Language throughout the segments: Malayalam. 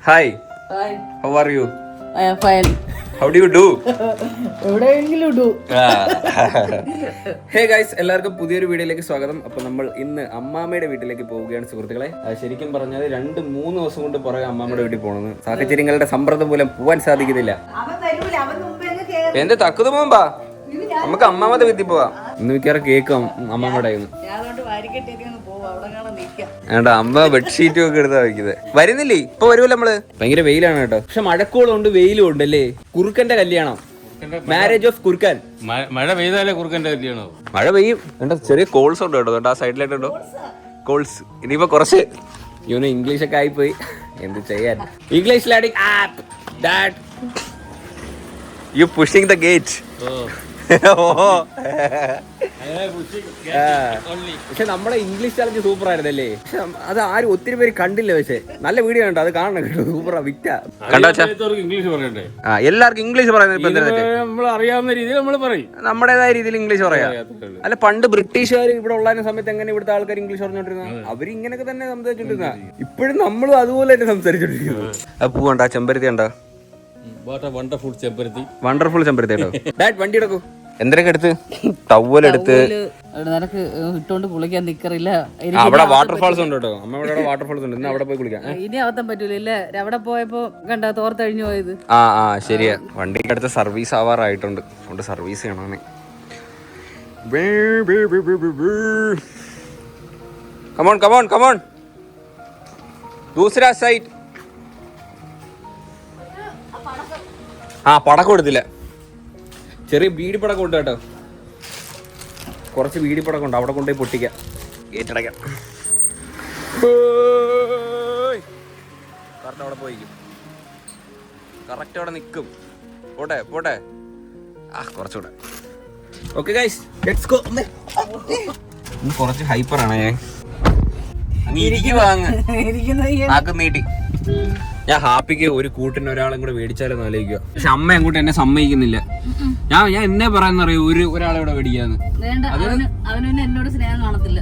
Hi. Hi. How are you? I am fine. How do you do? എവിടെയെങ്കിലും ഇടൂ. ഹേ ഗൈസ്, എല്ലാവർക്കും പുതിയൊരു വീഡിയോയിലേക്ക് സ്വാഗതം. അപ്പോൾ നമ്മൾ ഇന്ന് അമ്മാമ്മയുടെ വീട്ടിലേക്ക് പോവുകയാണ് സുഹൃത്തുക്കളെ. ശരിക്കും പറഞ്ഞാൽ 2-3 ദിവസം കൊണ്ട് പുറകെ അമ്മാമ്മയുടെ വീട്ടിൽ പോകണമെന്ന് സാഹചര്യങ്ങളുടെ സമ്മർദ്ദം മൂലം പോവാൻ സാധിക്കുന്നില്ല. എന്റെ തക്കുത് പോകുമ്പാ നമുക്ക് അമ്മാമ്മയുടെ വീട്ടിൽ പോവാം. ഇന്ന് മിക്കവാറും കേൾക്കാം അമ്മാമ്മയുടെ ഏട്ടാ അമ്മ ബെഡ്ഷീറ്റും ഒക്കെ എടുത്താ വയ്ക്കുന്നത്. വരുന്നില്ലേ? ഇപ്പൊ വരുമല്ലോ നമ്മള്. ഭയങ്കര വെയിലാണ് കേട്ടോ. പക്ഷെ മഴക്കോളും ഉണ്ട്, വെയിലും ഉണ്ട് അല്ലേ. കുറുക്കന്റെ കല്യാണം, മാരേജ് ഓഫ് കുറുക്കൻ. മഴ പെയ്താലേ കുറുക്കന്റെ കല്യാണം. മഴ പെയ്യും. എന്താ ചെറിയ കോൾസ് ഉണ്ട് കേട്ടോ. ആ സൈഡിലായിട്ടുണ്ടോ കോൾസ്. ഇനിയിപ്പോ കുറച്ച് ഇംഗ്ലീഷ് ഒക്കെ ആയിപ്പോയി. എന്ത് ചെയ്യാൻ. English learning app that you pushing the gate. പക്ഷെ നമ്മുടെ ഇംഗ്ലീഷ് ചാലഞ്ച് സൂപ്പർ ആയിരുന്നല്ലേ. പക്ഷെ അത് ആരും ഒത്തിരി പേര് കണ്ടില്ല. പക്ഷെ നല്ല വീഡിയോ കണ്ടോ, അത് കാണണം കേട്ടോ. സൂപ്പറാ. വിറ്റ ഇംഗ്ലീഷ് പറയണ്ടേ? എല്ലാവർക്കും ഇംഗ്ലീഷ് പറയുന്നത് നമ്മൾ അറിയാവുന്ന രീതിയിൽ നമ്മൾ പറയും. നമ്മുടേതായ രീതിയിൽ ഇംഗ്ലീഷ് പറയാം. അല്ല, പണ്ട് ബ്രിട്ടീഷുകാർ ഇവിടെ ഉള്ള സമയത്ത് എങ്ങനെ ഇവിടുത്തെ ആൾക്കാർ ഇംഗ്ലീഷ് പറഞ്ഞോണ്ടിരുന്ന? അവര് ഇങ്ങനെയൊക്കെ തന്നെ സംസാരിച്ചോണ്ടിരുന്ന. ഇപ്പോഴും നമ്മളും അതുപോലെ തന്നെ സംസാരിച്ചോണ്ടിരിക്കുന്നത്. പൂ കണ്ടാ, ചെമ്പരത്തി കണ്ടാ? വണ്ടർഫുൾ ചെമ്പരത്തി കേട്ടോ. ഡാഡ് വണ്ടി എടുക്കൂ. എന്തൊക്കെ എടുത്ത്? ടവലെടുത്ത് നിനക്ക് ഇട്ടോണ്ട് കുളിക്കാൻ നിക്കറില്ല. അവിടെ വാട്ടർഫാൾസ് ഉണ്ട് കേട്ടോ. അമ്മ ഇവിടെ വാട്ടർഫാൾസ് ഉണ്ട്. ഇന്ന് അവിടെ പോയി കുളിക്കാം. ഇനി അവത്താൻ പറ്റൂല. അവിടെ പോയപ്പോ കണ്ട തോർത്തഴിഞ്ഞു പോയത്. ശരിയാ. വണ്ടിക്ക് അടുത്ത് സർവീസ് ആവാറായിട്ടുണ്ട്. അതുകൊണ്ട് സർവീസ് ചെയ്യണേ. Come on come on come on. ദൂസരാ സൈഡ്. പടക്കം എടുത്തില്ല. ചെറിയ ബീഡി പടക്കം ഉണ്ട് കേട്ടോ. കുറച്ച് ബീഡി പടക്കം ഉണ്ട്. അവിടെ കൊണ്ടുപോയി പൊട്ടിക്കാം. ഏറ്റടയ്ക്കാം. കറക്റ്റ് അവിടെ പോയിക്കും. കറക്റ്റ് അവിടെ നിൽക്കും. പോട്ടെ പോട്ടെ. കുറച്ചുകൂടെ. Okay guys, let's go. കുറച്ച് ഹൈപ്പറാണ് ഞാൻ. നീട്ടി. ഞാൻ ഹാപ്പിക്ക് ഒരു കൂട്ടിന് ഒരാളും കൂടെ മേടിച്ചാലെന്ന് ആലോചിക്കുക. പക്ഷെ അമ്മ അങ്ങോട്ട് എന്നെ സമ്മതിക്കുന്നില്ല. ഞാൻ എന്നെ പറയാന്നറിയോ ഒരാളെ ഇവിടെ മേടിക്കാന്ന്. എന്നോട് സ്നേഹം കാണത്തില്ല.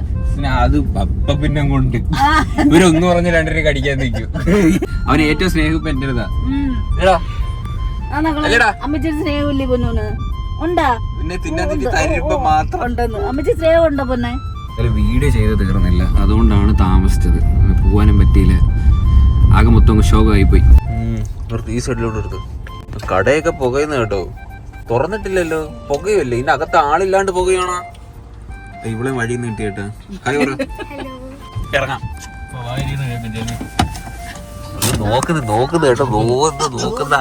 അത് അപ്പ പിന്നെ കൊണ്ട് ഇവരൊന്നും പറഞ്ഞ് രണ്ടിനെ കടിക്കാൻ നിൽക്കും. അവന് ഏറ്റവും സ്നേഹം ഇപ്പൊ എന്റെ അമ്മച്ചി സ്നേഹമില്ലേ പൊന്നൂന്? ഉണ്ടാ പിന്നെ തിന്നാൻ തരുമ്പോ മാത്രം ഉണ്ടെന്ന്. അമ്മച്ചി സ്നേഹം ഉണ്ടോ പൊന്നെ? വീഡിയോ ചെയ്ത് തീർന്നില്ല, അതുകൊണ്ടാണ് താമസിച്ചത്. പോവാനും പറ്റിയില്ല. ആകെ മൊത്തം ഷോക്കായിപ്പോയി. ഈ സൈഡിലോട്ട് എടുത്ത് കടയൊക്കെ പുകയുന്ന കേട്ടോ. തുറന്നിട്ടില്ലല്ലോ, പുകയല്ലേ. ഇതിന്റെ അകത്ത് ആളില്ലാണ്ട് പുകയാണോ? ഇവിടെ വഴി നീട്ടി കേട്ടോ. ഇറങ്ങാം. നോക്കുന്നു കേട്ടോ. നോക്കുന്ന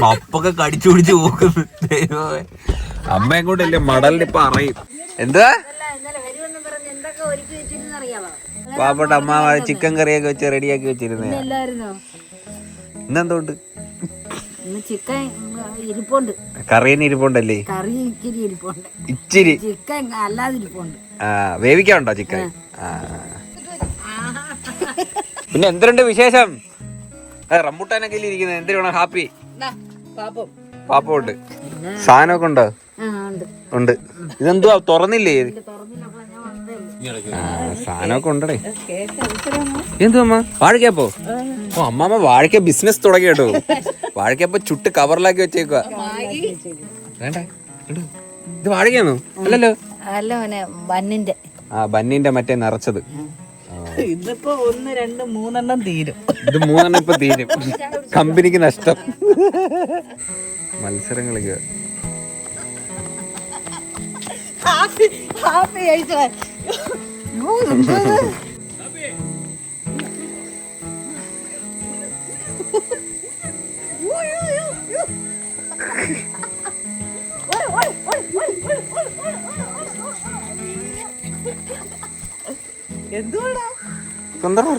മപ്പൊക്കെ കടിച്ചു പിടിച്ച് നോക്കുന്നു. അമ്മ കൊണ്ടല്ലേ മടലിന് ഇപ്പൊ അറിയും. എന്താ പാപ്പട്ട അമ്മ ചിക്കൻ കറിയൊക്കെ വെച്ച് റെഡിയാക്കി വെച്ചിരുന്നേ. ഇന്നെന്തോണ്ട്? ചിക്കൻ ഇരിപ്പുണ്ട്. കറിന് ഇരിപ്പുണ്ടല്ലേ? കറി ഇരിപ്പുണ്ട്. ഇച്ചിരി ചിക്കൻ അല്ലാതെ ഇരിപ്പുണ്ട്. വേവിക്കാനുണ്ടോ ചിക്കൻ? പിന്നെ എന്തുണ്ട് വിശേഷം? റംബൂട്ടാനൊക്കെ ഇരിക്കുന്നത് എന്തിനാണ്? ഹാപ്പി പാപ്പ ഉണ്ട്. സാധനമൊക്കെ ഉണ്ടോ? ഉണ്ട്. ഇതെന്തുവാ തുറന്നില്ലേ? സാധനമൊക്കെ ഉണ്ടേ. എന്തു അമ്മ? വാഴക്കപ്പോ? അമ്മ വാഴക്ക ബിസിനസ് തുടങ്ങി കേട്ടോ. വാഴക്കപ്പ ചുട്ട് കവറിലാക്കി വെച്ചേക്കുക. വേണ്ട, ഇത് വാഴക്കാന്നോ? അല്ലല്ലോ. ബന്നിന്റെ മറ്റേ നിറച്ചത്. ഇതിപ്പോ 1, 2, 3 തീരും. ഇത് 3 ഇപ്പൊ തീരും. കമ്പനിക്ക് നഷ്ടം. മത്സരങ്ങളൊക്കെ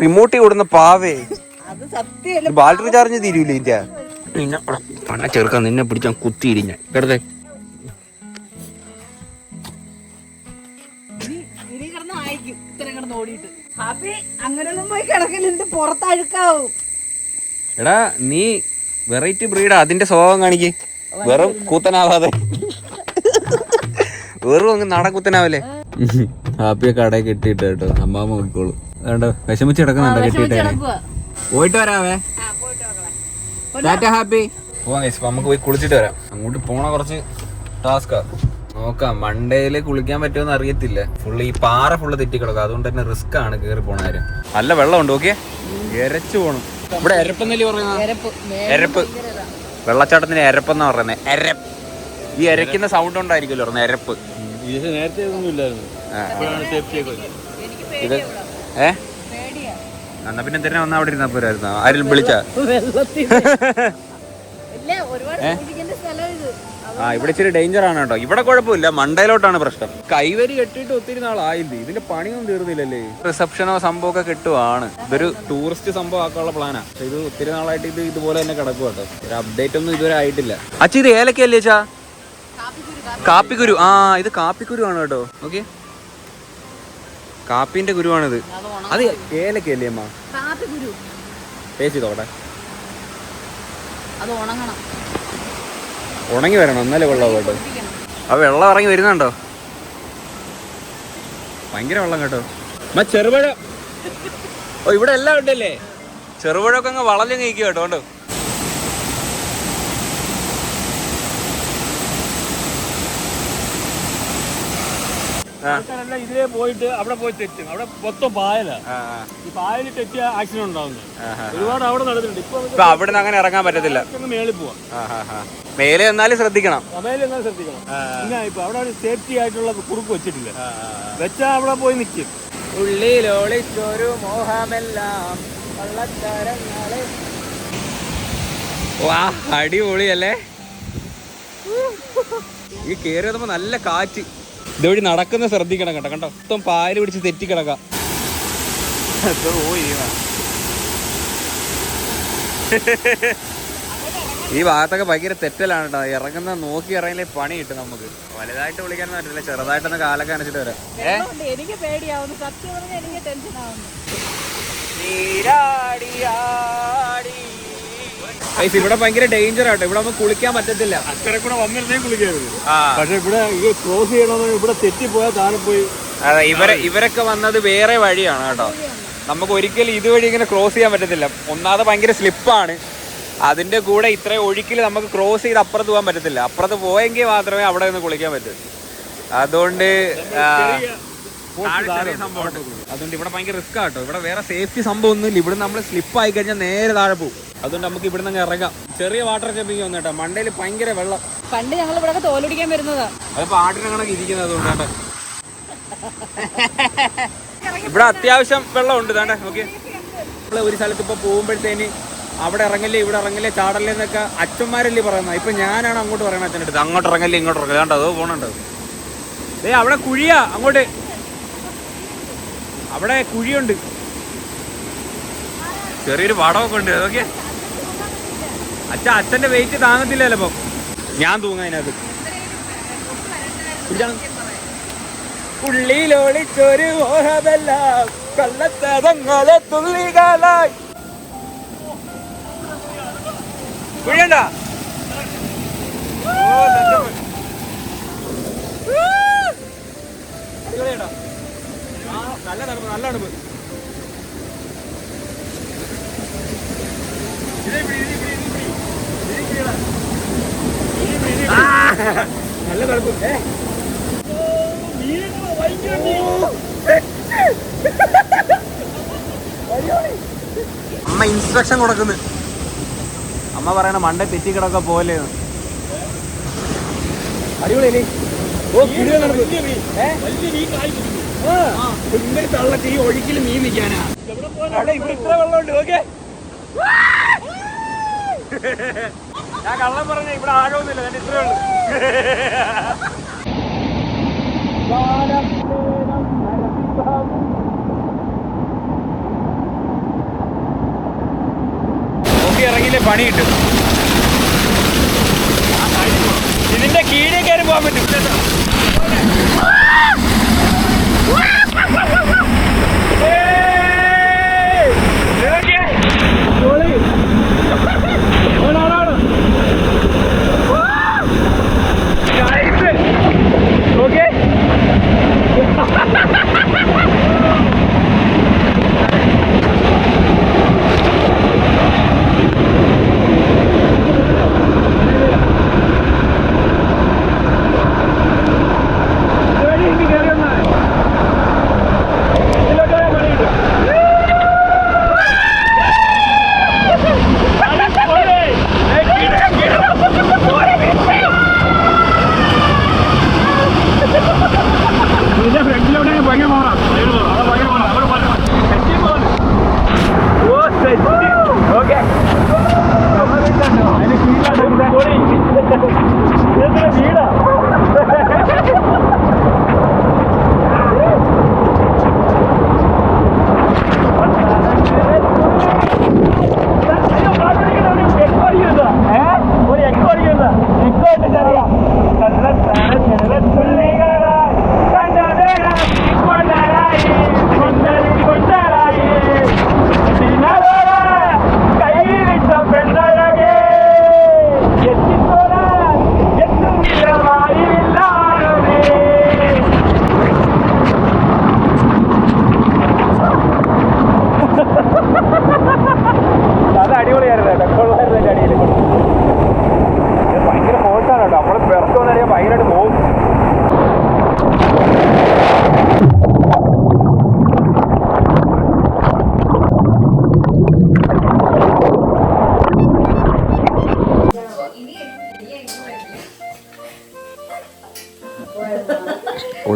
റിമോട്ട് കൊടുന്ന പാവേ. ബാറ്ററി ചാർജ് തീരൂല ഇതിന്റെ. പിന്നെ പണ ചെറുക്കാൻ നിന്നെ പിടിച്ചാൽ കുത്തിയിടിഞ്ഞ വെറുതെ. എടാ നീ വെറൈറ്റി ബ്രീഡാ. അതിന്റെ സ്വഭാവം കാണിക്ക്. വെറും കൂത്തനാവാതെ. വെറും അങ്ങ് നടക്കുത്തനാവല്ലേ. ഹാപ്പിയെ കടയിൽ കെട്ടിയിട്ട് കേട്ടോ. അമ്മാമ്മ നോക്കിക്കോളൂ. വേണ്ട വിഷമിച്ച് കിടക്കുന്നുണ്ടോ കെട്ടിയിട്ട്? പോയിട്ട് വരാവേ. ടാറ്റ ഹാപ്പി. പോവാം ഗൈസ്. നമുക്ക് പോയി കുളിച്ചിട്ട് വരാം. അങ്ങോട്ട് പോണ കുറച്ച് ടാസ്കാ. നോക്കാം, മണ്ടയില് കുളിക്കാൻ പറ്റുമെന്ന് അറിയത്തില്ല. ഫുള്ള് ഈ പാറ ഫുള്ള് തെറ്റിക്കിടക്കും, അതുകൊണ്ട് തന്നെ റിസ്ക് ആണ് കയറി പോണ കാര്യം. നല്ല വെള്ളമുണ്ട്. ഓക്കെ, എരച്ചു പോണം. ഇവിടെ എരപ്പെന്നല്ലേ പറയുന്നത്? എരപ്പ്. വെള്ളച്ചാട്ടത്തിന് എരപ്പെന്നാ പറയുന്നത്. എരപ്പ്. ഈ എരക്കുന്ന സൗണ്ട് ഉണ്ടായിരിക്കുമല്ലോ പറഞ്ഞ എരപ്പ്. നേരത്തെ ഒന്നും ഇല്ലായിരുന്നു. ഇത് എന്നാ പിന്നെ എന്തിനാ വന്നാ അവിടെ ഇരുന്നാ പോരായിരുന്നു? ആരെങ്കിലും വിളിച്ചാ? ഇവിടെ ഇച്ചിരി ഡേഞ്ചർ ആണ് കേട്ടോ. ഇവിടെ കുഴപ്പമില്ല, മണ്ടയിലോട്ടാണ് പ്രശ്നം. കൈവരി കെട്ടിയിട്ട് ഒത്തിരി നാളായില്ല. ഇതിന്റെ പണിയൊന്നും തീർന്നില്ലല്ലേ. റിസപ്ഷനോ സംഭവമൊക്കെ കിട്ടുവാണ്. ഇതൊരു ടൂറിസ്റ്റ് സംഭവം ആക്കാനുള്ള പ്ലാനാ. ഇത് ഒത്തിരി നാളായിട്ട് ഇത് ഇതുപോലെ തന്നെ കിടക്കും കേട്ടോ. ഒരു അപ്ഡേറ്റ് ഒന്നും ഇതുവരെ ആയിട്ടില്ല. അച്ഛാ ഇത് ഏലക്കല്ലേ ചാ? കാപ്പിക്കുരു. ആ ഇത് കാപ്പിക്കുരു ആണ് കേട്ടോ. ഓക്കെ, കാപ്പിന്റെ കുരുവാണിത്. അത് ഏലക്കല്ലേ അമ്മ? ടേസ്റ്റ് ചെയ്തോട്ടെ. ഉണങ്ങി വരണം, എന്നാലേ കൊള്ളാം കേട്ടോ. ആ വെള്ളം ഇറങ്ങി വരുന്നുണ്ടോ? ഭയങ്കര വെള്ളം കേട്ടോ. ചെറുപഴ. ഓ ഇവിടെ എല്ലാം ഉണ്ടല്ലേ. ചെറുപഴമൊക്കെ അങ്ങ് വളഞ്ഞു നീക്കുക കേട്ടോ. കണ്ടോ? ഇതിലേ പോയിട്ട് അവിടെ പോയി തെറ്റും. അവിടെ മൊത്തം പായലാ. ഈ പായലിൽ തെറ്റിയ ആക്സിഡന്റ് ഉണ്ടാവുന്നു. ഒരുപാട് അവിടെ നടന്നിട്ടുണ്ട്. ഇപ്പൊ അവിടെ നിന്ന് അങ്ങനെ ഇറങ്ങാൻ പറ്റത്തില്ല. മേളിൽ പോവാം. മേലെ എന്നാലും ശ്രദ്ധിക്കണം. മേലെ എന്നാലും ശ്രദ്ധിക്കണം. പിന്നെ ഇപ്പൊ അവിടെ ഒരു സേഫ്റ്റി ആയിട്ടുള്ള കുറുക്ക് വെച്ചിട്ടില്ല. വെച്ചാ അവിടെ പോയി നിൽക്കും. ഉള്ളിലൊളിച്ചൊരു മോഹമെല്ലാം വാ, അടിപൊളിയല്ലേ. ഈ കേറി വന്നപ്പോ നല്ല കാറ്റ്. ഇതുവഴി നടക്കുന്ന ശ്രദ്ധിക്കണം കേട്ടോ. കണ്ടോ, മൊത്തം പാല് പിടിച്ച് തെറ്റിക്കിടക്കാം. ഈ ഭാഗത്തൊക്കെ ഭയങ്കര തെറ്റലാണ് കേട്ടോ. ഇറങ്ങുന്ന നോക്കി ഇറങ്ങില്ലേ പണി കിട്ടും നമുക്ക്. വലുതായിട്ട് വിളിക്കാനൊന്നും പറ്റില്ല, ചെറുതായിട്ടൊന്ന് കാലൊക്കെ അനച്ചിട്ട് വരാം. എനിക്ക് പേടിയാവുന്നു സത്യം പറഞ്ഞാൽ. എനിക്ക് ടെൻഷൻ ആവുന്നു. ഇവിടെ ഭയങ്കര ഡേഞ്ചർ ആട്ടോ. ഇവിടെ നമുക്ക് കുളിക്കാൻ പറ്റത്തില്ല. അക്കരെ കൂടെ വന്നിരുന്നേ കുളിക്കരുത്. പക്ഷെ ഇവിടെ ഈ ക്രോസ് ചെയ്യണമെന്ന് ഇവിടെ തെറ്റിപ്പോയാൽ താഴെ പോയി. അതെ, ഇവരൊക്കെ വന്നത് വേറെ വഴിയാണ് കേട്ടോ. നമുക്ക് ഒരിക്കലും ഇതുവഴി ഇങ്ങനെ ക്രോസ് ചെയ്യാൻ പറ്റത്തില്ല. ഒന്നാമത് ഭയങ്കര സ്ലിപ്പാണ്. അതിന്റെ കൂടെ ഇത്രയും ഒഴുക്കിൽ നമുക്ക് ക്രോസ് ചെയ്ത് അപ്പുറത്ത് പോകാൻ പറ്റത്തില്ല. അപ്പുറത്ത് പോയെങ്കിൽ മാത്രമേ അവിടെ നിന്ന് കുളിക്കാൻ പറ്റൂ. അതുകൊണ്ട് അതുകൊണ്ട് ഇവിടെ ഭയങ്കര റിസ്ക് ആട്ടോ. ഇവിടെ വേറെ സേഫ്റ്റി സംഭവം ഒന്നുമില്ല. ഇവിടെ നമ്മൾ സ്ലിപ്പ് ആയി കഴിഞ്ഞാൽ നേരെ താഴെ പോകും. അതുകൊണ്ട് നമുക്ക് ഇവിടെ നിന്ന് ഇറങ്ങാം. ചെറിയ വാട്ടർ ജമ്പിങ് വന്നു കേട്ടോ. മണ്ടയിൽ ഭയങ്കര വെള്ളം. പണ്ട് ഞങ്ങൾ ഇവിടെ തോലുടിക്കാൻ വരുന്നതാ. അതിപ്പോ ആട്ടിനെ കണക്ക് ഇരിക്കുന്നത്. അതുകൊണ്ടാണ് ഇവിടെ അത്യാവശ്യം വെള്ളമുണ്ട്. താണ്ടെ ഓക്കെ. നമ്മൾ ഒരു സ്ഥലത്ത് ഇപ്പൊ പോകുമ്പോഴത്തേന് അവിടെ ഇറങ്ങല്ലേ ഇവിടെ ഇറങ്ങല്ലേ ചാടല്ലേ എന്നൊക്കെ അച്ഛന്മാരല്ലേ പറയുന്നത്. ഇപ്പൊ ഞാനാണ് അങ്ങോട്ട് പറയണത് അച്ഛൻ്റെ അടുത്ത്. അങ്ങോട്ട് ഇറങ്ങല്ലേ ഇങ്ങോട്ട് ഇറങ്ങല്ലേ. കണ്ടോ അതോ പോണുണ്ടോ? അവിടെ കുഴിയാ. അങ്ങോട്ട് അവിടെ കുഴിയുണ്ട്. ചെറിയൊരു വടമൊക്കെ ഉണ്ട്. അതൊക്കെ അച്ഛന്റെ വെയിറ്റ് താങ്ങത്തില്ല ചിലപ്പം. ഞാൻ തൂങ്ങ അതിനകത്ത്. ഉള്ളിലൊളിച്ചൊരു മോഹമെല്ലാം കള്ളത്തരങ്ങളെ തുള്ളികളായി. കുഴിയണ്ട. നല്ല തണുപ്പ്, നല്ല തണുപ്പ്. നല്ല തണുപ്പ്. അമ്മ ഇൻസ്ട്രക്ഷൻ കൊടുക്കുന്നു. അമ്മ പറയണ മണ്ട തെറ്റിക്കിടക്ക പോലെ. അടിപൊളി. തള്ളക്ക് ഈ ഒഴുക്കിൽ മീൻ നിൽക്കാനാ. ഇവിടെ ഇത്ര വെള്ളമുണ്ട്. ഓക്കെ, ഞാൻ കള്ളം പറഞ്ഞ ഇവിടെ ആഴമൊന്നുമില്ല. ഞാൻ ഇത്രേ ഉള്ളു. നോക്കി ഇറങ്ങിയില്ലേ പണി കിട്ടും. ഇതിന്റെ കീഴേ കയറി പോകാൻ പറ്റും.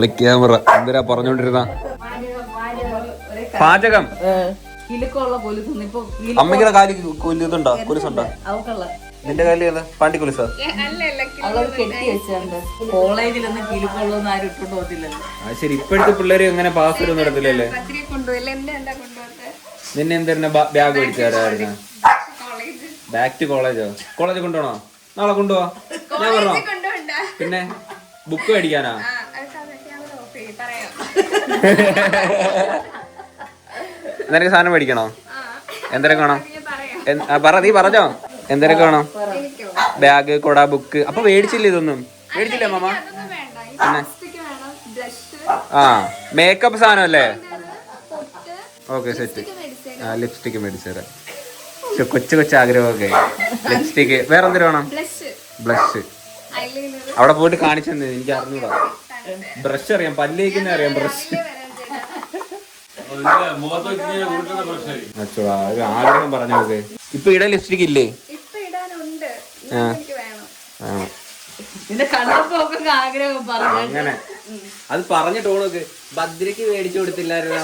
ഒളിക്യാമറ എന്തിനാ പറഞ്ഞോണ്ടിരുന്ന പാചകം. കിലുക്കമുള്ള കൊലുസ് ഇപ്പൊ അമ്മയ്ക്കുടെ കാലി കൊല്ലുന്നുണ്ടോ? കൊലുസുണ്ടോ അവക്കുള്ള നിന്റെ കാലി ഏതാ? പാണ്ടി കൊലുസാ? അവളത് കെട്ടി വെച്ചുണ്ട്. കോളേജിലൊന്നും കിലുക്കുള്ളൂന്ന് ആരും ഇട്ടോണ്ട് പോകത്തില്ലല്ലോ. ശരി. ഇപ്പോഴത്തെ പിള്ളേര് അങ്ങനെ പാസ് ഒന്നും എടുത്തില്ലല്ലേ? നിന്നെ എന്തായിരുന്നു ബാഗ് മേടിച്ചു തരായിരുന്നു? ബാക്ക് ടു കോളേജോ? കോളേജ് കൊണ്ടുപോണോ? നാളെ കൊണ്ടുപോവാ. ഞാൻ പറഞ്ഞോ? പിന്നെ ബുക്ക് മേടിക്കാനാ? എന്തൊക്കെ സാധനം മേടിക്കണോ? എന്തൊക്കെ വേണം? പറ, നീ പറഞ്ഞോ എന്തൊക്കെ വേണം? ബാഗ്, കൊട, ബുക്ക്. അപ്പൊ മേടിച്ചില്ല ഇതൊന്നും? മേടിച്ചില്ലേ മാമ? പിന്നെ ആ മേക്കപ്പ് സാധനം അല്ലേ? Okay set. ആ ലിപ്സ്റ്റിക്ക് മേടിച്ചു തരാം. കൊച്ചു കൊച്ചു ആഗ്രഹമൊക്കെ. ലിപ്സ്റ്റിക്ക്. വേറെ എന്തിനു വേണം? ബ്ലഷ്. അവിടെ പോയിട്ട് കാണിച്ചു തന്നെ. എനിക്ക് അറിഞ്ഞൂടാ. ബ്രഷ് അറിയാം, പല്ലേക്കുന്ന അറിയാം. ബ്രഷ് ഒരു ആഗ്രഹം പറഞ്ഞു നോക്ക്. ഇപ്പൊ ഇടാൻ ലിപ്സ്റ്റിക് ഇല്ലേ? അങ്ങനെ അത് പറഞ്ഞിട്ട് നോക്ക്. ഭദ്രക്ക് മേടിച്ചു കൊടുത്തില്ലായിരുന്നോ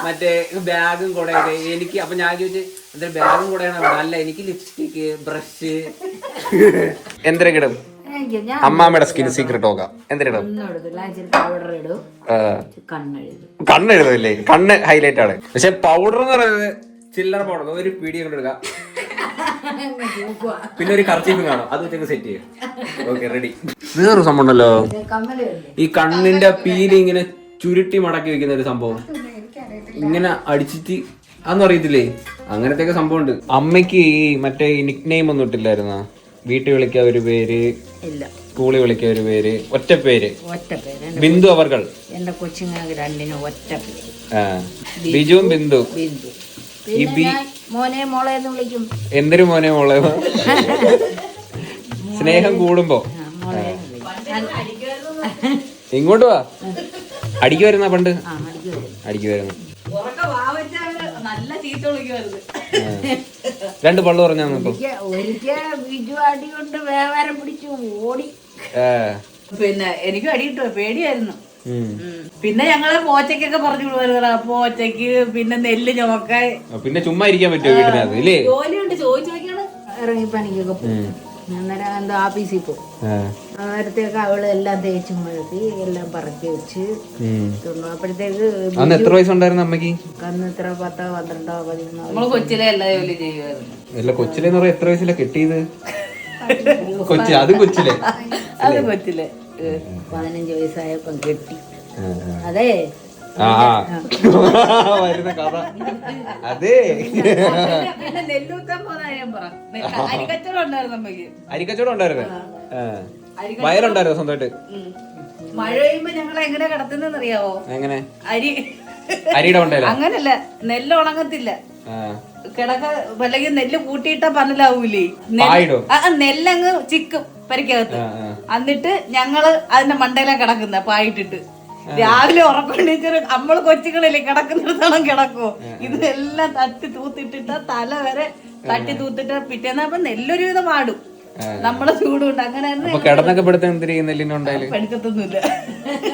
മറ്റേ ബാഗും കൊടയൊക്കെ? എനിക്ക് അപ്പൊ ഞാൻ ചോദിച്ചു എന്താ ബാഗും കൊടയാണ്? അല്ല, എനിക്ക് ലിപ്സ്റ്റിക്ക്, ബ്രഷ്. എന്തൊക്കെ ഇടും? അമ്മാമ്മയുടെ സ്കിൻ സീക്രട്ട് നോക്കാം. എന്തിനിടും? കണ്ണെഴുതല്ലേ? കണ്ണ് ഹൈലൈറ്റ് ആണ്. പക്ഷെ പൗഡർ എന്ന് പറയുന്നത് ചില്ലറ പൗഡർ. ഒരു പീഡിയ കൊണ്ടെടുക്കാം, പിന്നെ ഒരു കർച്ചീഫും കാണും, അത് വെച്ചൊക്കെ സെറ്റ് ചെയ്യും. Okay, ready. വേറൊരു സംഭവം ഉണ്ടല്ലോ, ഈ കണ്ണിന്റെ പീല് ഇങ്ങനെ ചുരുട്ടി മടക്കി വെക്കുന്ന ഒരു സംഭവം. ഇങ്ങനെ അടിച്ചിട്ട് അതൊന്നും അറിയത്തില്ലേ? അങ്ങനത്തെ ഒക്കെ സംഭവം ഉണ്ട്. അമ്മയ്ക്ക് ഈ മറ്റേ നിക് നെയിം ഒന്നും ഇട്ടില്ലായിരുന്ന? വീട്ടിൽ വിളിക്കാൻ ഒരു പേര്, സ്കൂളിൽ വിളിക്കാൻ ഒരു പേര്, ഒറ്റ പേര്. ബിന്ദു അവർകൾ. എന്റെ കൊച്ചുങ്ങൾക്ക് രണ്ടിനും ഒറ്റ പേര്. ബിജുവും ബിന്ദു. മോനെ മോളെ എന്ന് വിളിക്കും. എന്തൊരു മോനെ മോളെ? സ്നേഹം കൂടുമ്പോ ഇങ്ങോട്ട് വാ. അടിക്കുവായിരുന്ന പണ്ട്? അടിക്കുവായിരുന്നു. രണ്ട് പള്ളു പറഞ്ഞാ പിന്നെ എനിക്കും അടി കിട്ടുക പേടിയായിരുന്നു. പിന്നെ ഞങ്ങള് പോച്ചക്കൊക്കെ പറഞ്ഞു വിടുവായിരുന്നു. പോച്ചക്ക് പിന്നെ നെല്ല് ചുമക്കാൻ. പിന്നെ ചുമ്മാ ഇരിക്കാൻ പറ്റുമോ വീട്ടിനകത്ത്? ഇല്ലേ, ജോലിയുണ്ട്, ചോദിച്ചു നോക്കിയാണ് ഇറങ്ങി പണിക്കൊക്കെ പോകും. അന്നേരം എന്താ ഓഫീസിൽ പോകും. നേരത്തേക്ക് അവള് എല്ലാം തേച്ചും മഴത്തി എല്ലാം പറക്കി വെച്ച് അപ്പോഴത്തേക്ക്. അന്ന് എത്ര വയസ്സുണ്ടായിരുന്നു അമ്മക്ക്? അന്ന് എത്ര 10, 12, 13. നമ്മള് കൊച്ചിലെ എല്ലാ ജോലി ചെയ്യുമായിരുന്നു. അല്ല, കൊച്ചിലെന്ന് പറയാ എത്ര വയസ്സിലാ കെട്ടിയത്? കൊച്ചി അത് കൊച്ചിലെ 15 വയസ്സായപ്പം കെട്ടി. അതെ വരുന്ന കഥ. അതെ, പിന്നെ നെല്ലൂത്താൻ പോന്ന കാര്യം പറ. അരിക്കച്ചവടം ഉണ്ടായിരുന്നു അമ്മക്ക്. അരിക്കച്ചവടം ഉണ്ടായിരുന്നു. വയലുണ്ടായിരുന്നു സ്വന്തമായിട്ട്. മഴ പെയ്യുമ്പോ ഞങ്ങൾ എങ്ങനെ കിടത്തുന്നറിയാവോ? എങ്ങനെ? അരിയുടെ ഉണ്ടല്ലോ. അങ്ങനല്ല, നെല്ല് ഉണങ്ങത്തില്ല. കിടക്ക അല്ലെങ്കിൽ നെല്ല് കൂട്ടിയിട്ടാ പന്നലാവൂലേ? നെല്ലങ്ങ് ചിക്കും പരിക്കകത്ത്. എന്നിട്ട് ഞങ്ങള് അതിന്റെ മണ്ടയിലാ കിടക്കുന്ന പായിട്ടിട്ട്. രാവിലെ ഉറക്കൊണ്ടിട്ട് നമ്മള് കൊച്ചുകളില്ലേ കിടക്കുന്നിടത്തോളം കിടക്കുവോ? ഇതെല്ലാം തട്ടി തൂത്തിട്ടിട്ട് തല വരെ തട്ടി തൂത്തിട്ട് പിറ്റേന്ന് അപ്പൊ നെല്ലൊരു വിധം ആടും. നമ്മളെ ചൂടുണ്ട്. അങ്ങനെ പഠിക്കത്തൊന്നുമില്ല.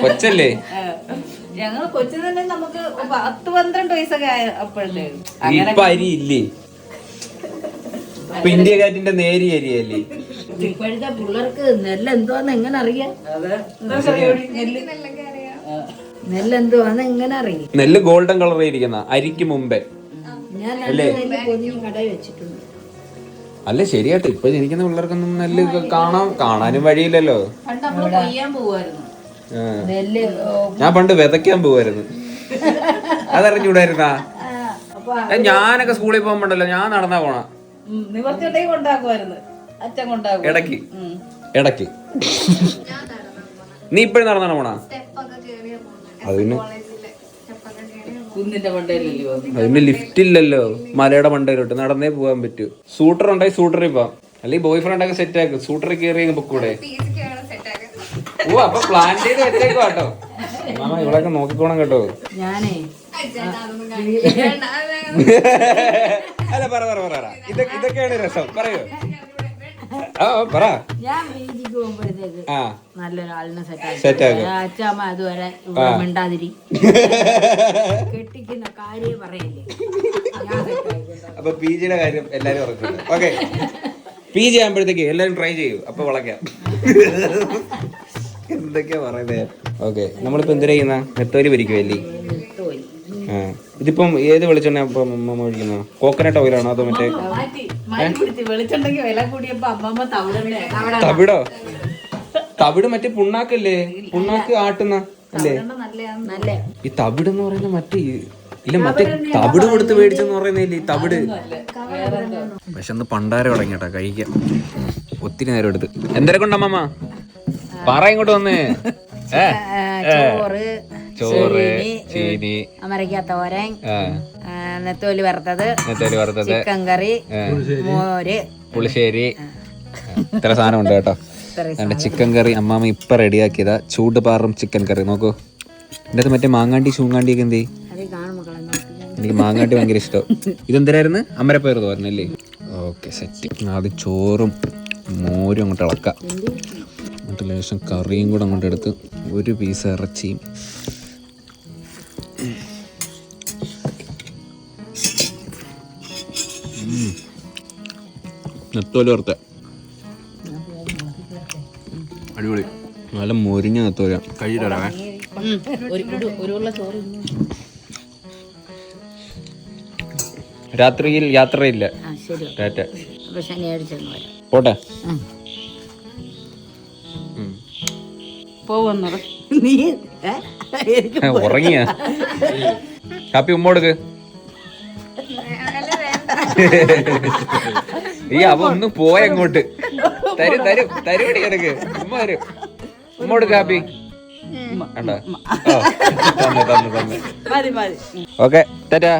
കൊച്ചല്ലേ ഞങ്ങൾ കൊച്ചു തന്നെ. നമുക്ക് 10, 12 വയസ്സൊക്കെ അപ്പോഴത്തേക്കും. അരിയില്ലേ? ഇന്ത്യ കാറ്റിന്റെ നേരി അരിയല്ലേ? ഇപ്പോഴത്തെ പിള്ളേർക്ക് നെല്ല് എന്തുവാന്ന് എങ്ങനെ അറിയാം? നെല്ലെന്തുവാന്ന് എങ്ങനെ അറിയാം? നെല്ല് ഗോൾഡൻ കളർ ഇരിക്കുന്ന അരിക്ക് മുമ്പേ. ഞാൻ കടയിൽ വെച്ചിട്ടുണ്ട്. അല്ല, ശരിയായിട്ട് ഇപ്പൊ ജനിക്കുന്ന പിള്ളേർക്കൊന്നും നെല്ല് കാണാനും വഴിയില്ലല്ലോ. ഞാൻ പണ്ട് വിതയ്ക്കാൻ പോവായിരുന്നു. അതറിഞ്ഞൂടായിരുന്നാ? ഞാനൊക്കെ സ്കൂളിൽ പോകുമ്പോണ്ടല്ലോ ഞാൻ നടന്നാ പോണ. ഇടയ്ക്ക് നീ ഇപ്പഴും നടന്നാണ് പോണ? അതിന് ലിഫ്റ്റ് ഇല്ലല്ലോ മലയുടെ മണ്ടയിലോട്ട്. നടന്നേ പോകാൻ പറ്റൂ. സൂട്ടർ ഉണ്ടായി സൂട്ടറിൽ പോവാം, അല്ലെങ്കിൽ ബോയ് ഫ്രണ്ട് ഒക്കെ സെറ്റ് ആക്കും. സൂട്ടറിൽ കയറി പൊക്കൂടെ? ഓ, അപ്പൊ പ്ലാൻ ചെയ്ത് വെച്ചേക്കോ കേട്ടോ. മാമ ഇവിടെയൊക്കെ നോക്കിക്കോണം കേട്ടോ. ഞാനേ അല്ല, പറ ഇതൊക്കെയാണ് രസം. പറയൂ. പറ. ഞാൻ വീതിക്ക് പോകുമ്പോഴത്തേക്ക് ആ നല്ലൊരാളിനെ സെറ്റ് സെറ്റ് ആക്കും. അച്ഛമ്മ അതുവരെ മിണ്ടാതിരി കെട്ടിക്കുന്ന കാര്യം പറയല്ലേ. ഞാൻ സെറ്റ് ആയിക്കോട്ടെ. അപ്പൊ PG യുടെ കാര്യം എല്ലാരും ഉറക്കുന്നുണ്ട്. ഓക്കെ, PG ആകുമ്പോഴത്തേക്ക് എല്ലാരും ട്രൈ ചെയ്യൂ. അപ്പൊ വളയ്ക്കാം. എന്തൊക്കെയാ പറയുന്നത്. ഓക്കെ, നമ്മളിപ്പോ എന്തിനാ ചെയ്യുന്ന? നെത്തോലി പൊരിക്കുവല്ലേ? ആ, ഇതിപ്പം ഏത് വെളിച്ചെണ്ണ അമ്മ ഒഴിക്കുന്ന? കോക്കനട്ട് ഓയിലാണോ അതോ മറ്റേ വെളിച്ചുണ്ടെങ്കിൽ വില കൂടിയപ്പോ അമ്മമ്മ തവിടോ? തവിട് മറ്റേ പുണ്ണാക്കല്ലേ? പുണ്ണാക്ക് ആട്ടുന്ന അല്ലേ? നല്ല ഈ തവിട് എന്ന് പറയുന്ന മറ്റേ ഇല്ല, മറ്റേ തവിട് കൊടുത്ത് മേടിച്ചെന്ന് പറയുന്നില്ലേ തവിട്. പക്ഷെ ഒന്ന് പണ്ടാരം തുടങ്ങിട്ടാ കഴിക്കാം. ഒത്തിരി നേരം എടുത്ത്. എന്തരെ കൊണ്ടമ്മ പറ ഇങ്ങോട്ട് വന്നേ. ചോറ്, ചീനി, അമരക്ക തോരൻ, നെത്തോലി വറുത്തത്, ചിക്കൻ കറി, മോര്, പുളിശ്ശേരി, ഇത്ര സാധനം ഉണ്ട് കേട്ടോ. ചിക്കൻ കറി അമ്മാമ്മ ഇപ്പൊ റെഡിയാക്കിയതാ. ചൂട് പാറും ചിക്കൻ കറി. നോക്കൂ, ഇതിന്റെ അകത്ത് മറ്റേ മാങ്ങാണ്ടി ചൂങ്ങാണ്ടി ഒക്കെ എന്തേ? എനിക്ക് മാങ്ങാട്ടി ഭയങ്കര ഇഷ്ടം. ഇതെന്തരായിരുന്നു? അമരപ്പയർ തോരനല്ലേ? Okay, set. ആദ്യം ചോറും മോരും അങ്ങോട്ട് ഇളക്കാം. എന്നിട്ട് ലേശം കറിയും കൂടെ അങ്ങോട്ട് എടുത്ത് ഒരു പീസ് ഇറച്ചിയും. നെത്തോലി വറുത്ത അടിപൊളി. നല്ല മൊരിഞ്ഞ നെത്തോല. കഴിച്ചിട്ടേ രാത്രിയിൽ യാത്രയില്ല. ടാറ്റ. പോട്ടെ. നീ ഉറങ്ങിയ കാപ്പി ഉമ്മ കൊടുക്ക്. ഈ അവ ഒന്ന് പോയങ്ങോട്ട്. തരും തരും തരുപടി കിടക്ക്. ഉമ്മ തരും. ഉമ്മ കൊടുക്ക് കാപ്പി. കണ്ടോ? തന്നെ തന്നെ തന്നെ. ഓക്കെ, ടാറ്റാ.